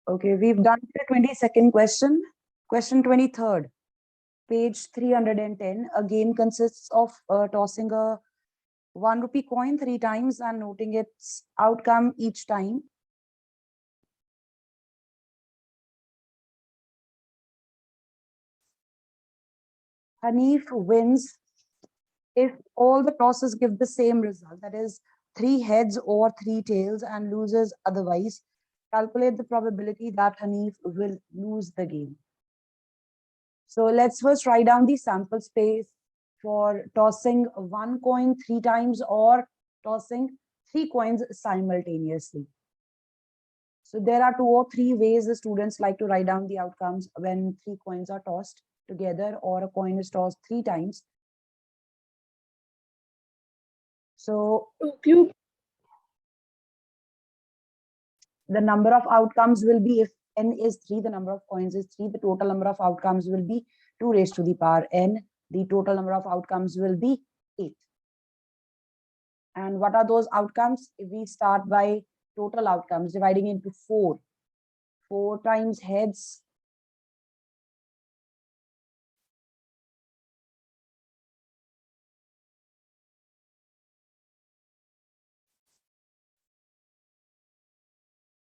Okay, we've done the 22nd question. Question 23rd, page 310. A game consists of tossing a 1 rupee coin 3 times and noting its outcome each time. Hanif wins if all the tosses give the same result, that is 3 heads or 3 tails, and loses otherwise. Calculate the probability that Hanif will lose the game. So let's first write down the sample space for tossing 1 coin 3 times or tossing 3 coins simultaneously. So there are 2 or 3 ways the students like to write down the outcomes when 3 coins are tossed together or a coin is tossed 3 times. So the number of outcomes will be, if n is 3, the number of coins is 3, the total number of outcomes will be 2 raised to the power n. The total number of outcomes will be 8. And what are those outcomes? If we start by total outcomes, dividing into 4. 4 times heads.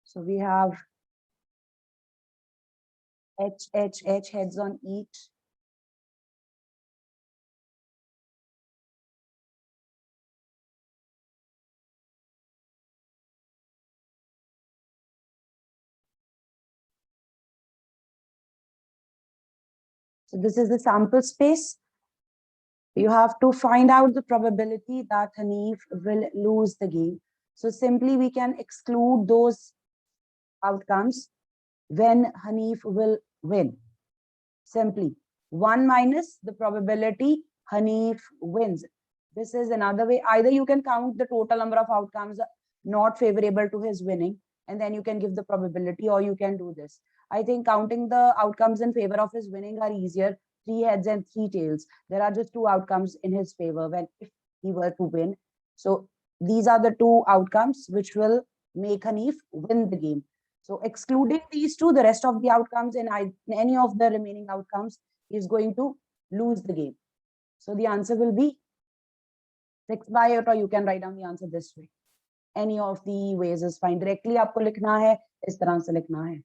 So we have H heads on each. So this is the sample space. You have to find out the probability that Hanif will lose the game. So simply we can exclude those outcomes when Hanif will win. Simply 1 minus the probability Hanif wins. This is another way. Either you can count the total number of outcomes not favorable to his winning, and then you can give the probability, or you can do this. I think counting the outcomes in favor of his winning are easier. 3 heads and 3 tails. There are just 2 outcomes in his favor when if he were to win. So these are the 2 outcomes which will make Hanif win the game. So excluding these 2, the rest of the outcomes in any of the remaining outcomes is going to lose the game. So the answer will be 6 by 8, or you can write down the answer this way. Any of the ways is fine. Directly आपको लिखना है, इस तरह से लिखना है.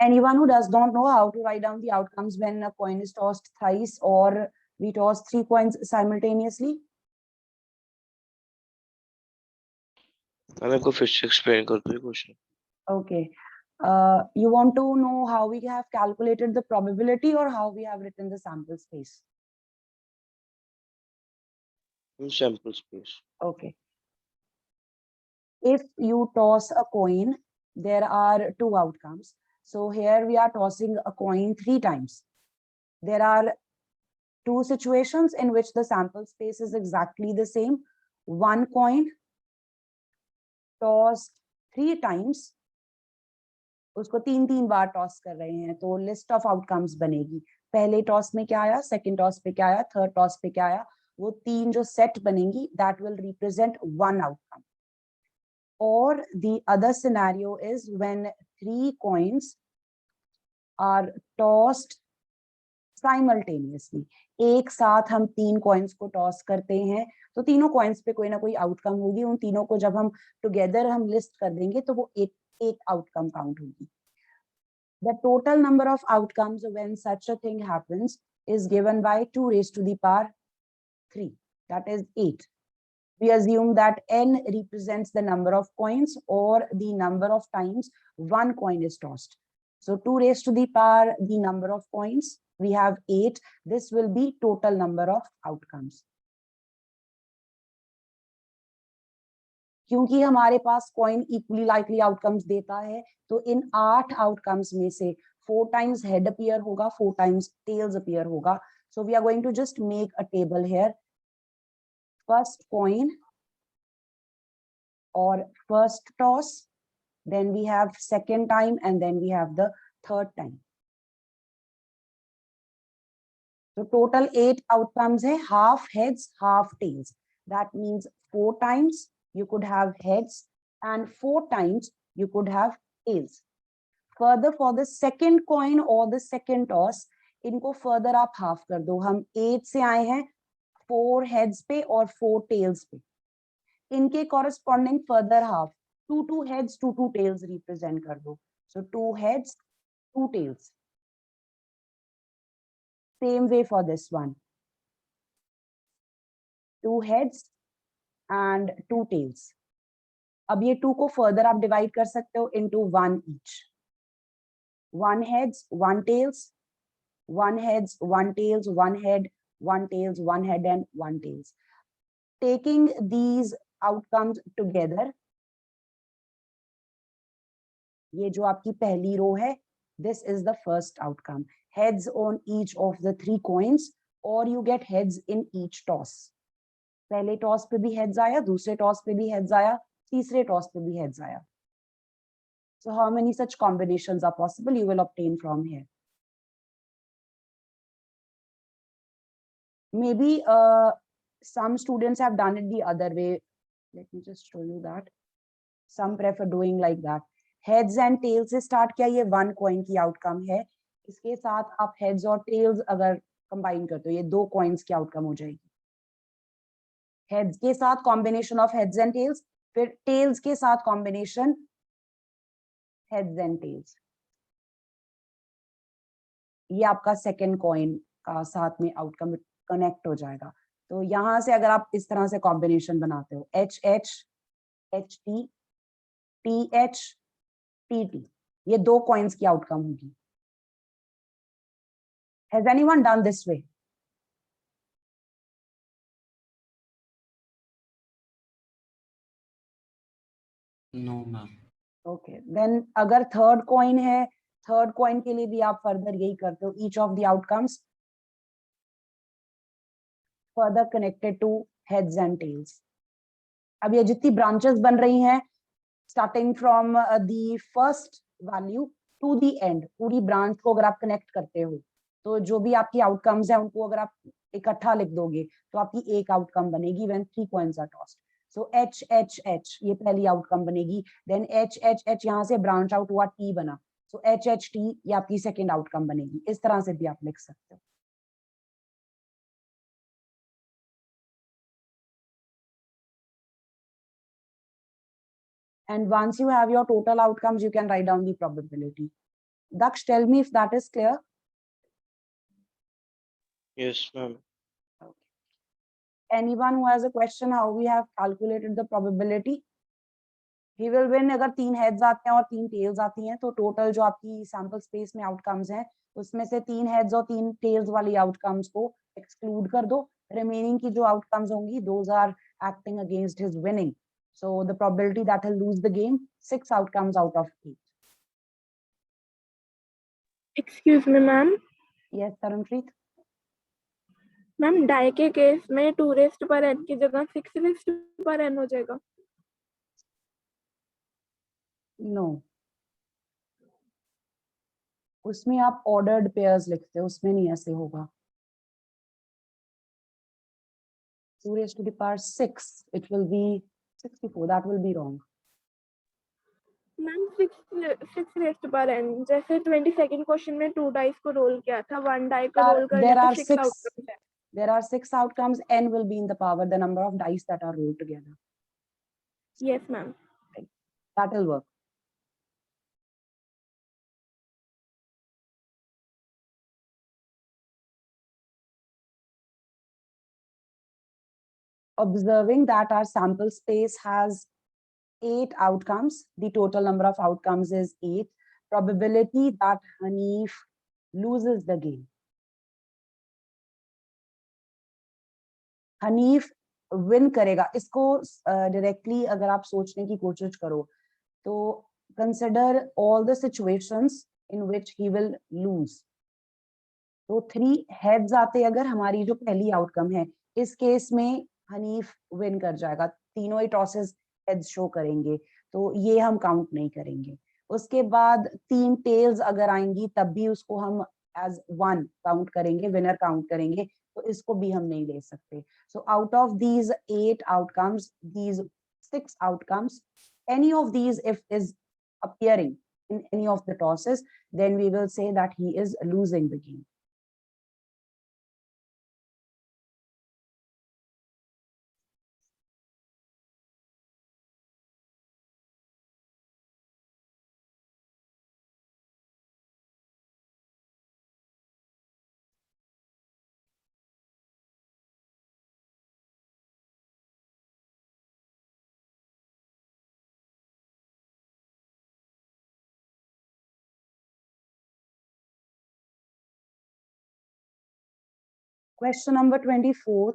Anyone who does not know how to write down the outcomes when a coin is tossed thrice or we toss 3 coins simultaneously? हमें को फिर से explain कर दो question. Okay. You want to know how we have calculated the probability or how we have written the sample space? Sample space. Okay. If you toss a coin, there are 2 outcomes. So here we are tossing a coin 3 times. There are 2 situations in which the sample space is exactly the same. 1 coin tossed 3 times. उसको 3 बार toss कर रहे हैं, तो list of outcomes बनेगी. पहले toss में क्या आया, सेकंड टॉस पे क्या आया, थर्ड टॉस पे क्या आया, वो 3 जो सेट बनेंगी, that will represent 1 outcome. Or the other scenario is when 3 coins are tossed simultaneously. एक साथ हम 3 coins को toss करते हैं, तो तीनों coins पे कोई ना कोई outcome होगी. उन तीनों को जब हम together हम list कर देंगे, तो वो एक outcome count होगी. The total number of outcomes when such a thing happens is given by 2 raised to the power 3. That is 8. We assume that n represents the number of coins or the number of times 1 coin is tossed. So 2 raised to the power the number of coins, we have 8. This will be total number of outcomes. क्योंकि हमारे पास coin equally likely outcomes देता है, तो इन 8 outcomes में से 4 times head appear होगा, 4 times tails appear होगा. So we are going to just make a table here. First coin or first toss, then we have second time, and then we have the third time. So total 8 outcomes hai, half heads, half tails. That means 4 times you could have heads and 4 times you could have tails. Further, for the second coin or the second toss, इनको further आप half कर दो. हम 8 से आए हैं 4 heads पे और 4 tails पे. इनके corresponding further half 2 heads 2 tails represent कर दो. So 2 heads 2 tails. Same way for this one. 2 heads and 2 tails. अब ये 2 को further आप divide कर सकते हो into 1 each. 1 heads 1 tails, 1 heads 1 tails, 1 head 1 tails, 1 head and 1 tails. Taking these outcomes together, ये जो आपकी पहली रो है, this is the first outcome. Heads on each of the 3 coins, or you get heads in each toss. पहले toss पे भी heads आया, दूसरे टॉस पे भी heads आया, तीसरे टॉस पे भी heads आया. So how many such combinations are possible you will obtain from here? Maybe some students have done it the other way. Let me just show you that. Some prefer doing like that. Heads and tails से start किया, ये 1 coin की outcome है. इसके साथ आप heads और tails अगर combine करते हो, ये 2 coins की outcome हो जाएगी. Heads के साथ combination of heads and tails, फिर tails के साथ combination heads and tails. ये आपका second coin का साथ में outcome connect हो जाएगा. तो यहाँ से अगर आप इस तरह से combination बनाते हो, HH, HT, TH, TT, ये 2 coins की outcome होगी. Has anyone done this way? No, ma'am. Okay, then अगर third coin है, third coin के लिए भी आप further यही करते हो. Each of the outcomes further connected to heads and tails. अब ये जितनी branches बन रही हैं, starting from the first value to the end, पूरी branch को अगर आप connect करते हो, तो जो भी आपकी outcomes हैं, उनको अगर आप इकट्ठा लिख दोगे, तो आपकी एक outcome बनेगी when 3 coins are tossed. So H H H ये पहली outcome बनेगी. Then H H H यहाँ से branch out हुआ, T बना. So H H T ये आपकी second outcome बनेगी. इस तरह से भी आप लिख सकते हो. And once you have your total outcomes, you can write down the probability. Daksh, tell me if that is clear. Yes, ma'am. Anyone who has a question how we have calculated the probability? He will win अगर 3 heads आते हैं और 3 tails आती हैं, तो total जो आपकी sample space में outcomes हैं, उसमें से 3 heads और 3 tails वाली outcomes को exclude कर दो. Remaining की जो outcomes होंगी, those are acting against his winning. So the probability that he'll lose the game, 6 outcomes out of 8. Excuse me, ma'am. Yes, Tarunpreet. Ma'am डाई के केस में 2 रेस्ट पर n की जगह 6 रेस्ट पर n हो जाएगा. No. उसमें आप ordered pairs लिखते हो, उसमें नहीं ऐसे होगा. 2 raised to the power 6, it will be 64. That will be wrong. Ma'am 6 rest पर n, जैसे 22nd क्वेश्चन में 2 डाइस को रोल किया था, 1 डाई को रोल करने There पे are 6 6. आउटकम्स है. There are 6 outcomes. N will be in the power, the number of dice that are rolled together. Yes, ma'am. That will work. Observing that our sample space has 8 outcomes, the total number of outcomes is 8. Probability that Hanif loses the game. Hanif win करेगा. इसको directly अगर आप सोचने की कोशिश करो, तो consider all the situations in which he will lose. तो 3 heads आते अगर हमारी जो पहली outcome है, इस केस में हनीफ विन कर जाएगा. तीनों ही टॉसेस हेड्स शो करेंगे, तो ये हम काउंट नहीं करेंगे. उसके बाद 3 टेल्स अगर आएंगी, तब भी उसको हम एज 1 काउंट करेंगे, विनर काउंट करेंगे, तो इसको भी हम नहीं ले सकते. So out of these 8 outcomes, these 6 outcomes, any of these if is appearing in any of the tosses, then we will say that he is losing the game. Question number 24.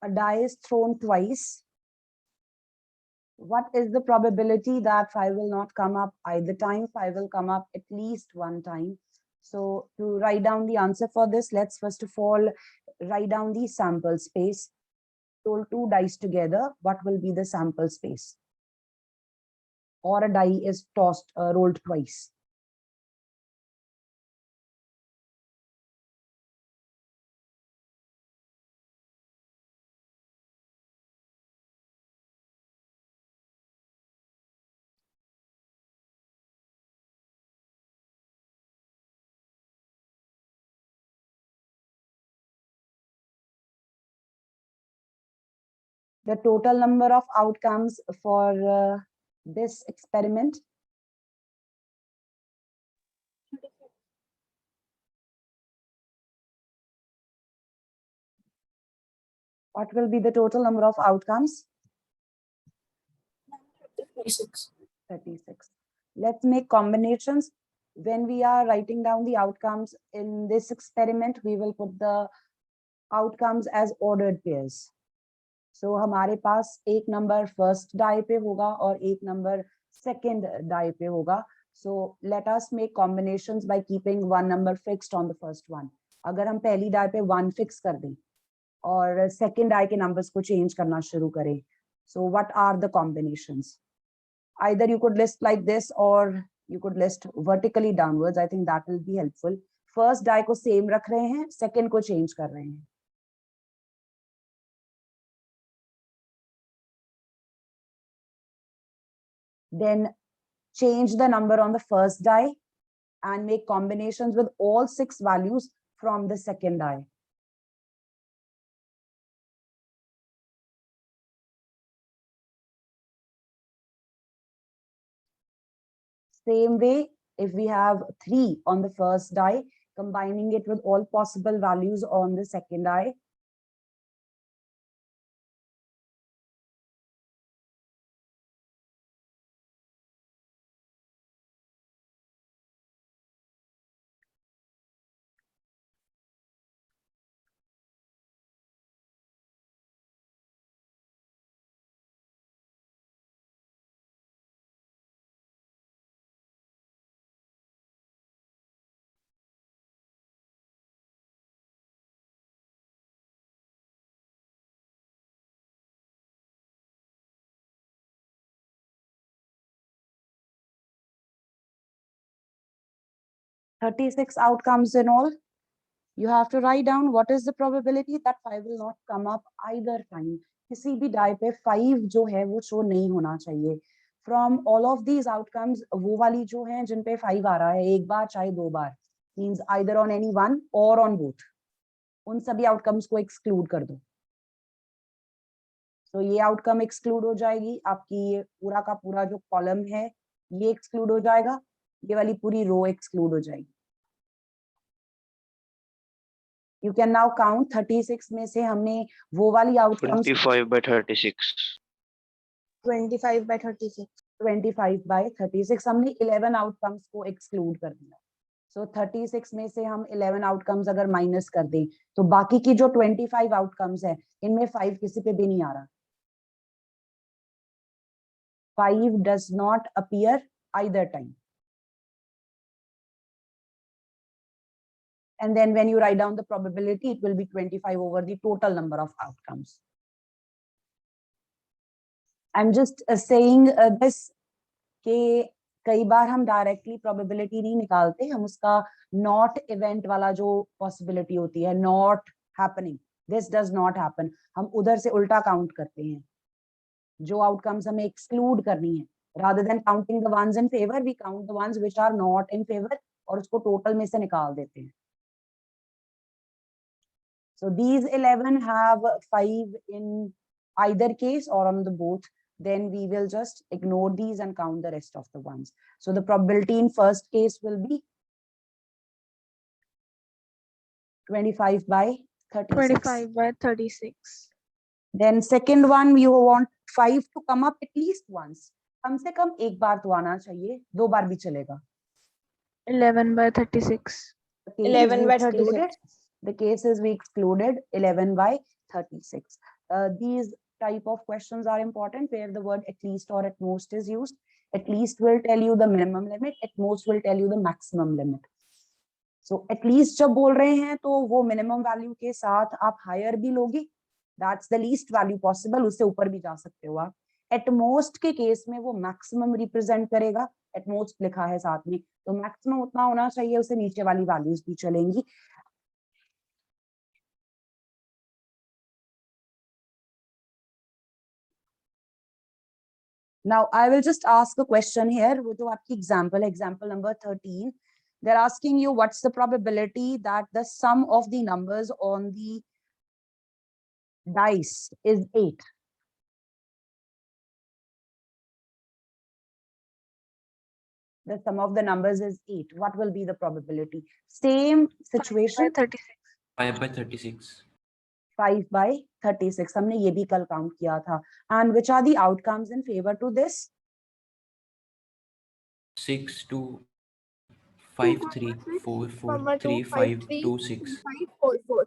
A die is thrown twice. What is the probability that 5 will not come up either time? 5 will come up at least one time. So to write down the answer for this, let's first of all write down the sample space. Roll 2 dice together. What will be the sample space? Or a die is tossed, rolled twice. The total number of outcomes for this experiment. What will be the total number of outcomes? 36. 36. Let's make combinations. When we are writing down the outcomes in this experiment, we will put the outcomes as ordered pairs. So हमारे पास एक number first die पे होगा और एक number second die पे होगा. So let us make combinations by keeping one number fixed on the first one. अगर हम पहली डाई पे 1 फिक्स कर दें और सेकंड डाई के नंबर्स को चेंज करना शुरू करें, so what are the combinations? Either you could list like this or you could list vertically downwards. I think that will be helpful. First die को same रख रहे हैं, second को change कर रहे हैं. Then change the number on the first die and make combinations with all 6 values from the second die. Same way, if we have 3 on the first die, combining it with all possible values on the second die. "36 outcomes in all. You have to write down what is the probability that 5 will not come up either time. किसी भी die पे 5 जो है वो show नहीं होना चाहिए. From all of these outcomes, वो वाली जो हैं जिन पे 5 आ रहा है एक बार चाहे 2 बार, means either on any one or on both. उन सभी outcomes को exclude कर दो. तो ये outcome exclude हो जाएगी, आपकी ये पूरा का पूरा जो column है ये exclude हो जाएगा, ये वाली पूरी row exclude हो जाएगी. You can now count 36 में से हमने वो वाली outcomes 25 by 36. 25 by 36. 25 by 36 हमने 11 outcomes को exclude कर दिया. So 36 में से हम 11 outcomes अगर minus कर दें तो बाकी की जो 25 outcomes है इनमें 5 किसी पे भी नहीं आ रहा. 5 does not appear either time. And then when you write down the probability, it will be 25 over the total number of outcomes. I'm just saying this कि कई बार हम directly probability नहीं निकालते, हम उसका not event वाला जो possibility होती है, not happening, this does not happen, हम उधर से उल्टा count करते हैं. जो outcomes हमें exclude करनी है, rather than counting the ones in favor, we count the ones which are not in favor और उसको total में से निकाल देते हैं. So these 11 have 5 in either case or on the both. Then we will just ignore these and count the rest of the ones. So the probability in first case will be 25 by 36. 25 by 36. Then second one, you want 5 to come up at least once. कम से कम एक बार तो आना चाहिए, 2 बार भी चलेगा. 11 by 36. The case 11 we by excluded. 36. The cases we excluded 11 by 36. These type of questions are important where the word at least or at most is used. At least will tell you the minimum limit, at most will tell you the maximum limit. So at least जब बोल रहे हैं तो वो minimum value के साथ आप higher भी लोगे. That's the least value possible. उससे ऊपर भी जा सकते हो आप. At most के केस में वो maximum represent करेगा. At most लिखा है साथ में. तो maximum उतना होना चाहिए, उससे नीचे वाली values भी चलेंगी. Now I will just ask a question here. वो जो आपकी example number 13. They're asking you what's the probability that the sum of the numbers on the dice is 8. The sum of the numbers is 8. What will be the probability? Same situation. 36. 5 by 36. 5 by 36. हमने ये भी कल count किया था. And which are the outcomes in favor to this? 6 2 5 3 4 4 Number 3 2, 5 3, 2 6. 5, 4, 4.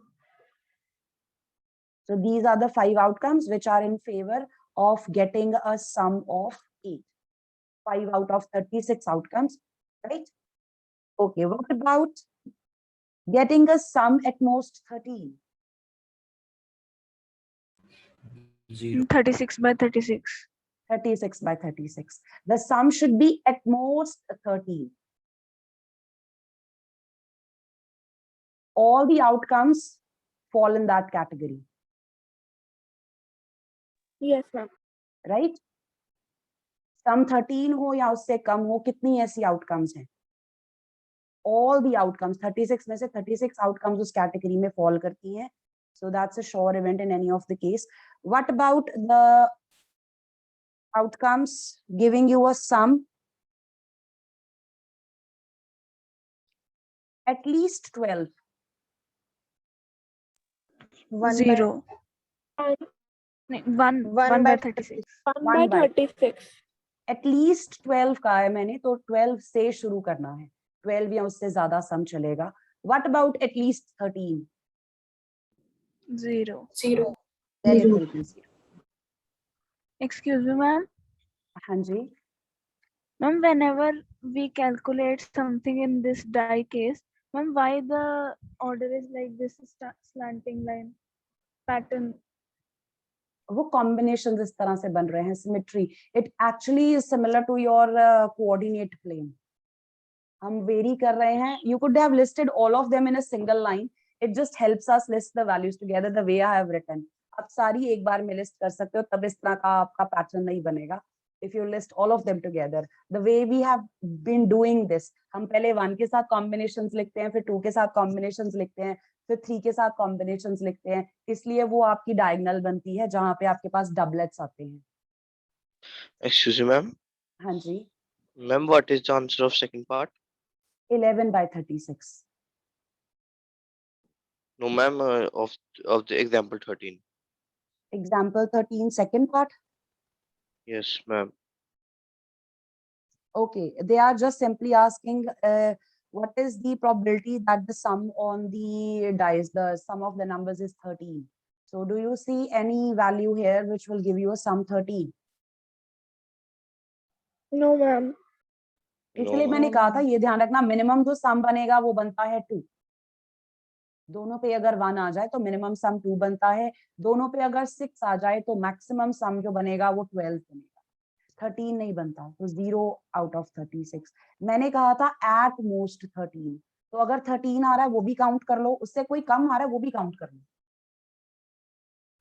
So these are the 5 outcomes which are in favor of getting a sum of 8. 5 out of 36 outcomes, right? Okay, what about getting a sum at most 13? 0. 36 by 36. 36 by 36. The sum should be at most 13. All the outcomes fall in that category, Yes, ma'am. right? Sum 13 हो या उससे कम हो, कितनी ऐसी outcomes हैं? All the outcomes, 36 में से 36 outcomes उस category में fall करती हैं. So that's a sure event in any of the case. What about the outcomes giving you a sum at least 12? 0. 1 1 by by 36. 1 1 by by 36. At least 12 का है मैंने, तो 12 से शुरू करना है. 12 या उससे ज्यादा सम चलेगा. What about at least 13? 0. Then it will be 0. Excuse me, ma'am. हाँ जी. Ma'am, whenever we calculate something in this die case, ma'am, why the order is like this slanting line pattern? वो combinations इस तरह से बन रहे हैं, symmetry. It actually is similar to your coordinate plane. हम vary कर रहे हैं. You could have listed all of them in a single line. It just helps us list the values together the way I have written. आप सारी एक बार में list कर सकते हो, तब इस तरह का आपका pattern नहीं बनेगा. If you list all of them together, the way we have been doing this, हम पहले 1 के साथ combinations लिखते हैं, फिर 2 के साथ combinations लिखते हैं, फिर 3 के साथ combinations लिखते हैं. इसलिए वो आपकी diagonal बनती है, जहाँ पे आपके पास doublets आते हैं. Excuse me, ma'am. हाँ जी. Ma'am, what is the answer of second part? 11 by 36. No, ma'am, of the example 13. Example 13, second part. Yes, ma'am. Okay, they are just simply asking what is the probability that the sum on the dice, the sum of the numbers is 13. So do you see any value here which will give you a sum 13? No, ma'am. इसलिए No, मैंने कहा था ये ध्यान रखना, minimum जो सम बनेगा वो बनता है 2. दोनों पे अगर 1 आ जाए तो मिनिमम सम 2 बनता है. दोनों पे अगर 6 आ जाए तो मैक्सिमम सम जो बनेगा वो 12 बनेगा. 13 नहीं बनता, तो 0 out of 36. मैंने कहा था at most 13. तो अगर 13 आ रहा है वो भी काउंट कर लो, उससे कोई कम आ रहा है वो भी काउंट कर लो.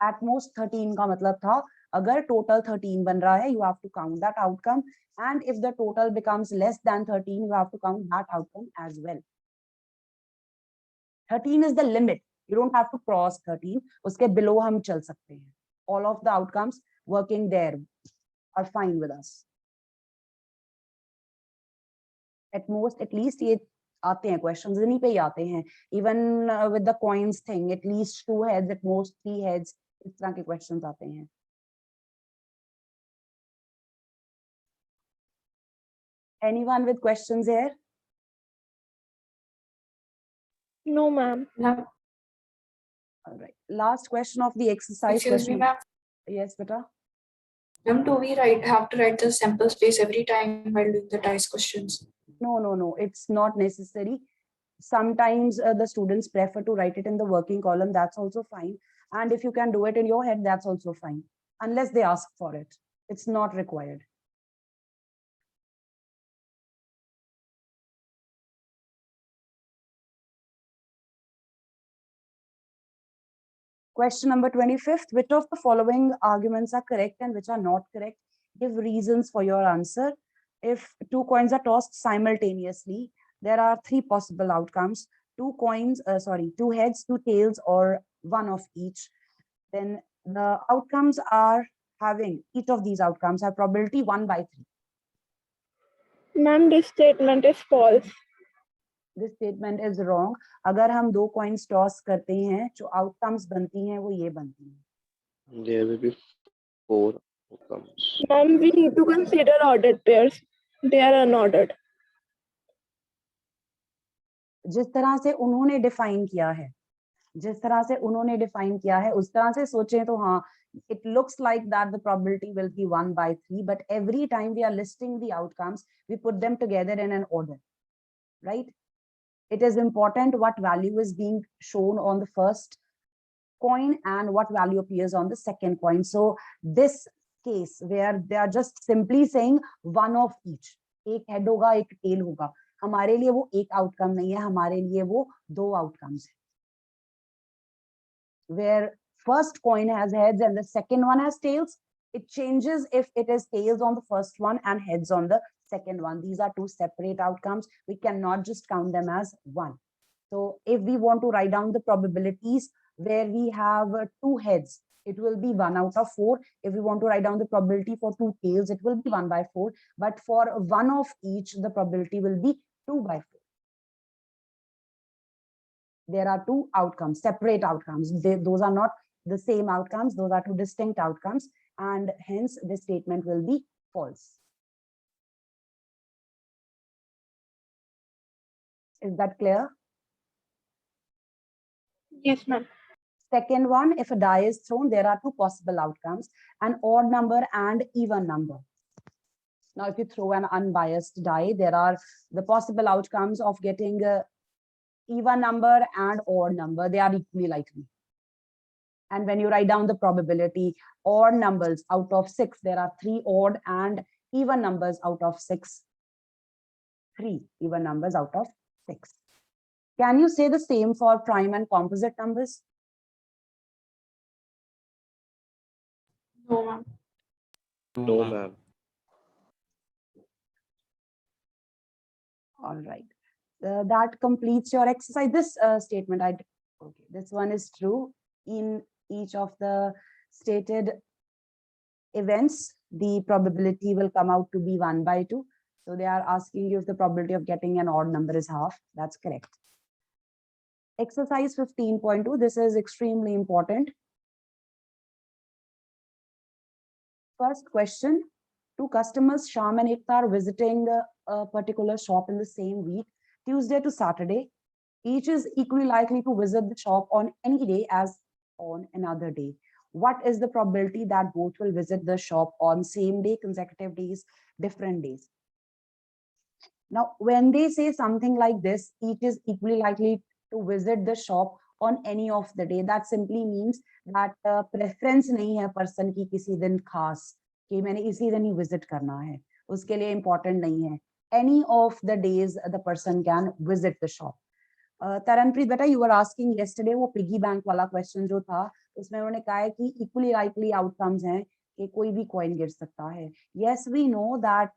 At most 13 का मतलब था अगर total 13 बन रहा है, you have to count that outcome, and if the total becomes less than 13, you have to count that outcome as well. 13 is the limit. You don't have to cross 13. उसके below हम चल सकते हैं. All of the outcomes working there are fine with us. At most, at least ये आते हैं questions, इन्हीं पे ही आते हैं. Even with the coins thing, at least 2 heads, at most 3 heads, इस तरह के questions आते हैं. Anyone with questions here? No, ma'am. Ma'am, All right. Last question of the exercise. excuse me, question. ma'am. Yes, beta. Ma'am, do we have to write the sample space every time while doing the dice questions? No. It's not necessary. Sometimes the students prefer to write it in the working column. That's also fine. And if you can do it in your head, that's also fine. Unless they ask for it. It's not required. Question number 25th. Which of the following arguments are correct and which are not correct? Give reasons for your answer. If 2 coins are tossed simultaneously, there are 3 possible outcomes. 2 heads, 2 tails, or 1 of each. Then the outcomes are having, each of these outcomes have probability 1 by 3. Ma'am, this statement is false. This statement is wrong. अगर हम 2 coins toss करते हैं, जो outcomes बनती हैं वो ये बनती हैं. There will be 4 outcomes. Ma'am, we need to consider ordered pairs. They are unordered. जिस तरह से उन्होंने define किया है, उस तरह से सोचें तो हाँ, it looks like that the probability will be 1 by 3, but every time we are listing the outcomes, we put them together in an order, right? It is important what value is being shown on the first coin and what value appears on the second coin. So this case where they are just simply saying 1 of each, एक head होगा, एक tail होगा, हमारे लिए वो एक outcome नहीं है, हमारे लिए वो 2 outcomes है. Where first coin has heads and the second one has tails, it changes if it is tails on the first one and heads on the second one. These are 2 separate outcomes. We cannot just count them as 1. So if we want to write down the probabilities where we have 2 heads, it will be 1 out of 4. If we want to write down the probability for 2 tails, it will be 1 by 4. But for 1 of each, the probability will be 2 by 4. There are 2 outcomes, separate outcomes. Those are not the same outcomes. Those are 2 distinct outcomes. And hence, this statement will be false. Is that clear? Yes, ma'am. Second one, if a die is thrown, there are 2 possible outcomes, an odd number and even number. Now, if you throw an unbiased die, there are the possible outcomes of getting a even number and odd number. They are equally likely. And when you write down the probability, odd numbers out of 6, there are 3 odd, and even numbers out of 6, 3 even numbers out of 6. Can you say the same for prime and composite numbers? No, ma'am. No, ma'am. All right. That completes your exercise. This statement, okay, this one is true. In each of the stated events, the probability will come out to be 1 by 2. So they are asking you if the probability of getting an odd number is half. That's correct. Exercise 15.2. This is extremely important. First question. 2 customers, Sham and Ekta, are visiting a particular shop in the same week, Tuesday to Saturday. Each is equally likely to visit the shop on any day as on another day. What is the probability that both will visit the shop on same day, consecutive days, different days? Now, when they say something like this, each is equally likely to visit the shop on any of the day, that simply means that preference नहीं है person की किसी दिन खास कि मैंने इसी दिन ही visit करना है, उसके लिए important नहीं है. Any of the days the person can visit the shop. Taranpreet beta, you were asking yesterday वो piggy bank वाला question जो था, उसमें उन्होंने कहा है कि equally likely outcomes हैं कि कोई भी कॉइन गिर सकता है. Yes, we know that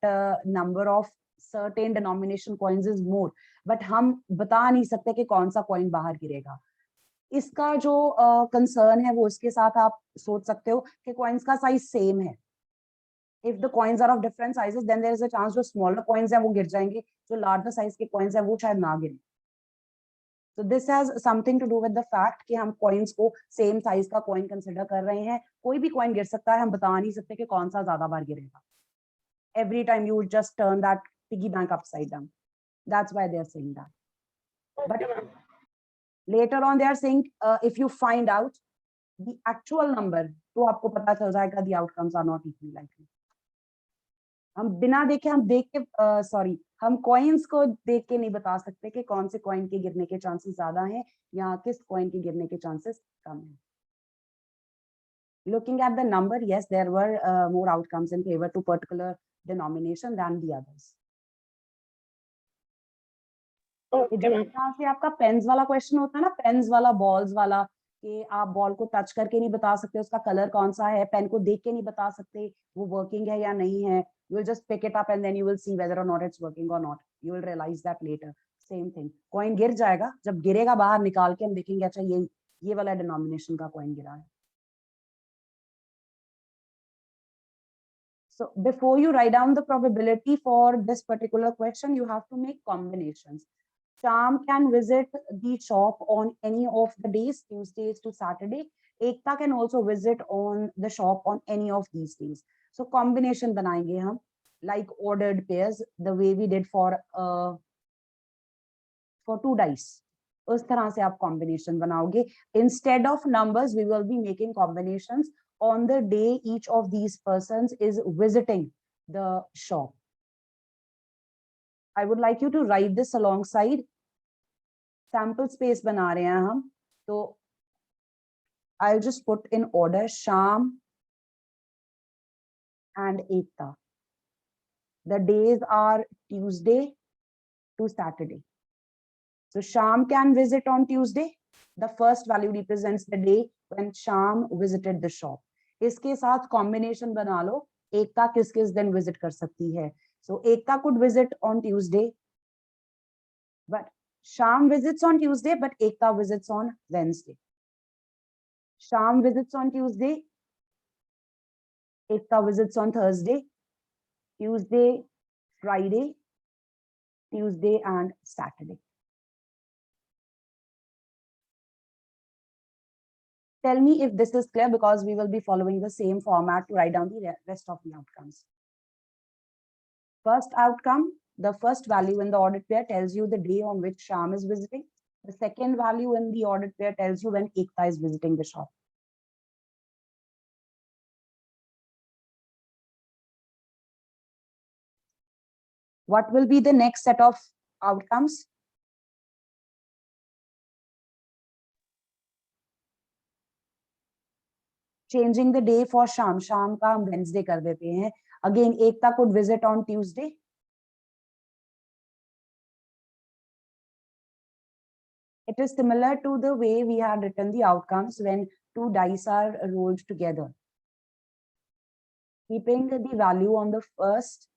number of certain denomination coins is more, but हम बता नहीं सकते कि कौन सा कॉइन बाहर गिरेगा. इसका जो कंसर्न है वो इसके साथ आप सोच सकते हो कि कॉइन्स का साइज सेम है. If the coins are of different sizes, then there is a chance जो smaller coins हैं वो गिर जाएंगे, जो larger size के coins हैं वो शायद ना गिरे. So this has something to do with the fact कि हम coins को same size का coin consider कर रहे हैं. कोई भी coin गिर सकता है, हम बता नहीं सकते कि कौन सा ज्यादा बार गिरेगा. Every time you would just turn that piggy bank upside down. That's why they are saying that. But later on they are saying if you find out the actual number, तो आपको पता चल जाएगा the outcomes are not equally likely. हम बिना देखे हम देख के सॉरी हम कॉइन्स को देख के नहीं बता सकते कि कौन से कॉइन के गिरने के चांसेस ज्यादा हैं या किस कॉइन के गिरने के चांसेस कम हैं. Looking at the number, yes, there were more outcomes in favor to particular denomination than the others. जहाँ से आपका पेन्स वाला क्वेश्चन होता है ना, पेन्स वाला, बॉल्स वाला, कि आप बॉल को टच करके नहीं बता सकते उसका कलर कौन सा है, पेन को देख के नहीं बता सकते वो वर्किंग है या नहीं है. You will just pick it up and then you will see whether or not it's working or not. You will realize that later. Same thing. Coin गिर जाएगा, जब गिरेगा बाहर निकाल के हम देखेंगे अच्छा ये वाला डिनोमिनेशन का कॉइन गिरा है. So before you write down the probability for this particular question, you have to make combinations. Sham can visit the shop on any of the days, Tuesdays to Saturday. Ekta can also visit on the shop on any of these days. So combination बनाएंगे हम, like ordered pairs, the way we did for 2 dice. उस तरह से आप combination बनाओगे. Instead of numbers, we will be making combinations on the day each of these persons is visiting the shop. I would like you to write this alongside. Sample space बना रहे हैं हम, तो I'll just put in order Sham and Ekta. The days are Tuesday to Saturday. So Sham can visit on Tuesday. The first value represents the day when Sham visited the shop. इसके साथ combination बना लो, एकता किस किस दिन visit कर सकती है. So Ekta could visit on Tuesday, but Sham visits on Tuesday, but Ekta visits on Wednesday. Sham visits on Tuesday, Ekta visits on Thursday, Tuesday, Friday, Tuesday and Saturday. Tell me if this is clear, because we will be following the same format to write down the rest of the outcomes. First outcome, the first value in the ordered pair tells you the day on which Sham is visiting. The second value in the ordered pair tells you when Ekta is visiting the shop. What will be the next set of outcomes? Changing the day for Sham. Sham का हम Wednesday कर देते हैं. Again, Ekta could visit on Tuesday. It is similar to the way we had written the outcomes when 2 dice are rolled together. Keeping the value on the first,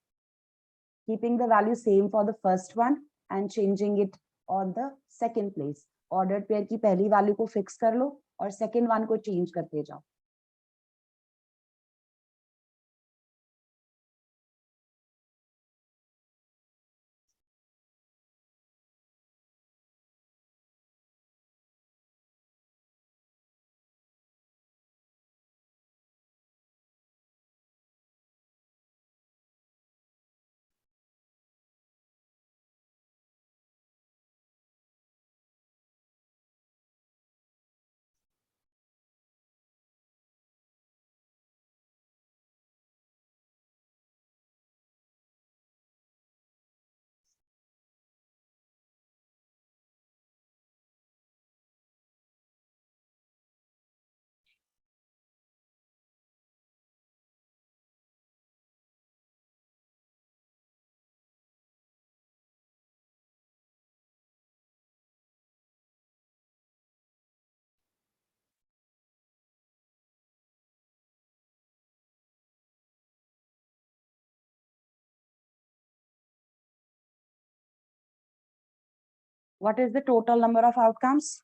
keeping the value same for the first one and changing it on the second place. Ordered pair की पहली value को fix कर लो और second one को change करते जाओ. What is the total number of outcomes?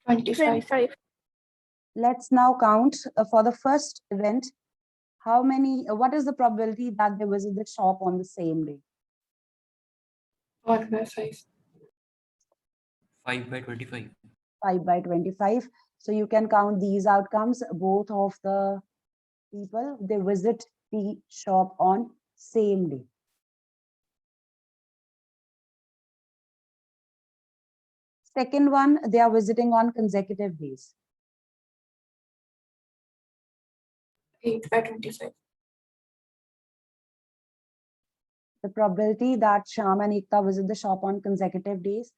25. 25. Let's now count for the first event. How many, what is the probability that they visit the shop on the same day? 1 by 5. 5 by 25. 5 by 25. So you can count these outcomes. Both of the people, they visit the shop on same day. Second one, they are visiting on consecutive days. 8 by 25. The probability that Shyam and Ekta visit the shop on consecutive days.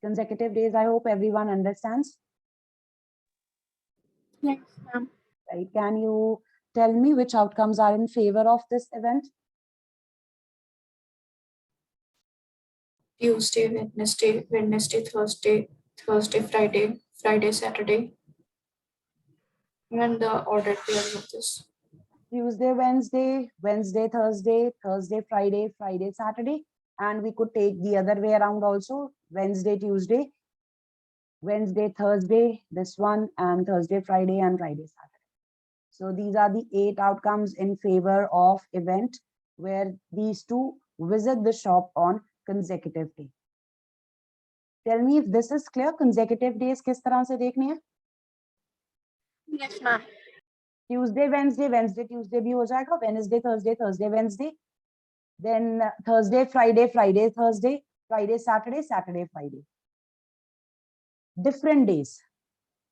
Consecutive days, I hope everyone understands. Yes, ma'am. Right? Can you tell me which outcomes are in favor of this event? Tuesday, Wednesday, Thursday, Friday, Saturday. And the ordered pairs of this. Tuesday, Wednesday, Thursday, Friday, Saturday. And we could take the other way around also. Wednesday, Tuesday, Wednesday, Thursday, this one, and Thursday, Friday, and Friday, Saturday. So these are the 8 outcomes in favor of event where these two visit the shop on consecutive day. Tell me if this is clear. Consecutive days किस तरह से देखनी है? Yes, ma'am. Tuesday, Wednesday, Tuesday भी हो जाएगा. Wednesday, Thursday, Wednesday. Then Thursday, Friday, Thursday, Friday, Saturday, Friday. Different days.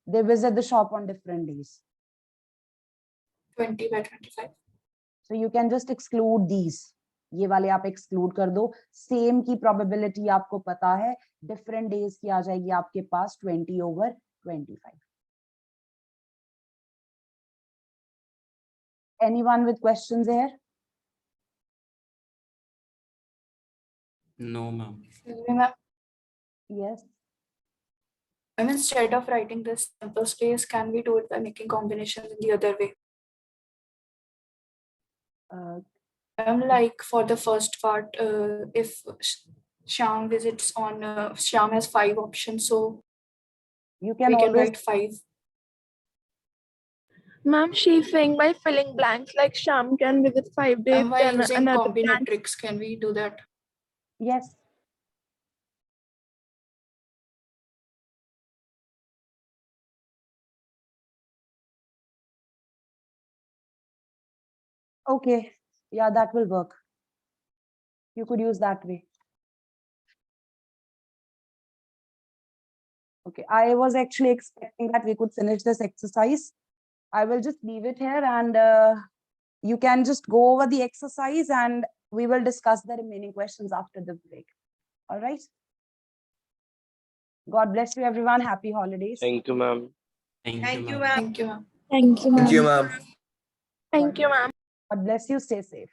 They visit the shop on different days. 20 by 25. So you can just exclude these. ये वाले आप exclude कर दो. Same की probability आपको पता है. Different days की आ जाएगी आपके पास 20 over 25. Anyone with questions here? No, ma'am. Yes. And instead of writing this sample space, can we do it by making combinations in the other way? Like for the first part, if Shyam visits on, Shyam has 5 options, so You can we can always write 5. Ma'am, she's saying by filling blanks, like Sham can visit 5 days, And by then using another blank. combinatorics, can we do that? yes. Okay, yeah, that will work. You could use that way. Okay, I was actually expecting that we could finish this exercise. I will just leave it here and you can just go over the exercise and we will discuss the remaining questions after the break. All right. God bless you, everyone. Happy holidays. Thank you, ma'am. Thank you, ma'am. Thank you, ma'am. Thank you, ma'am. Thank you, ma'am. Thank you, ma'am. God bless you. Stay safe.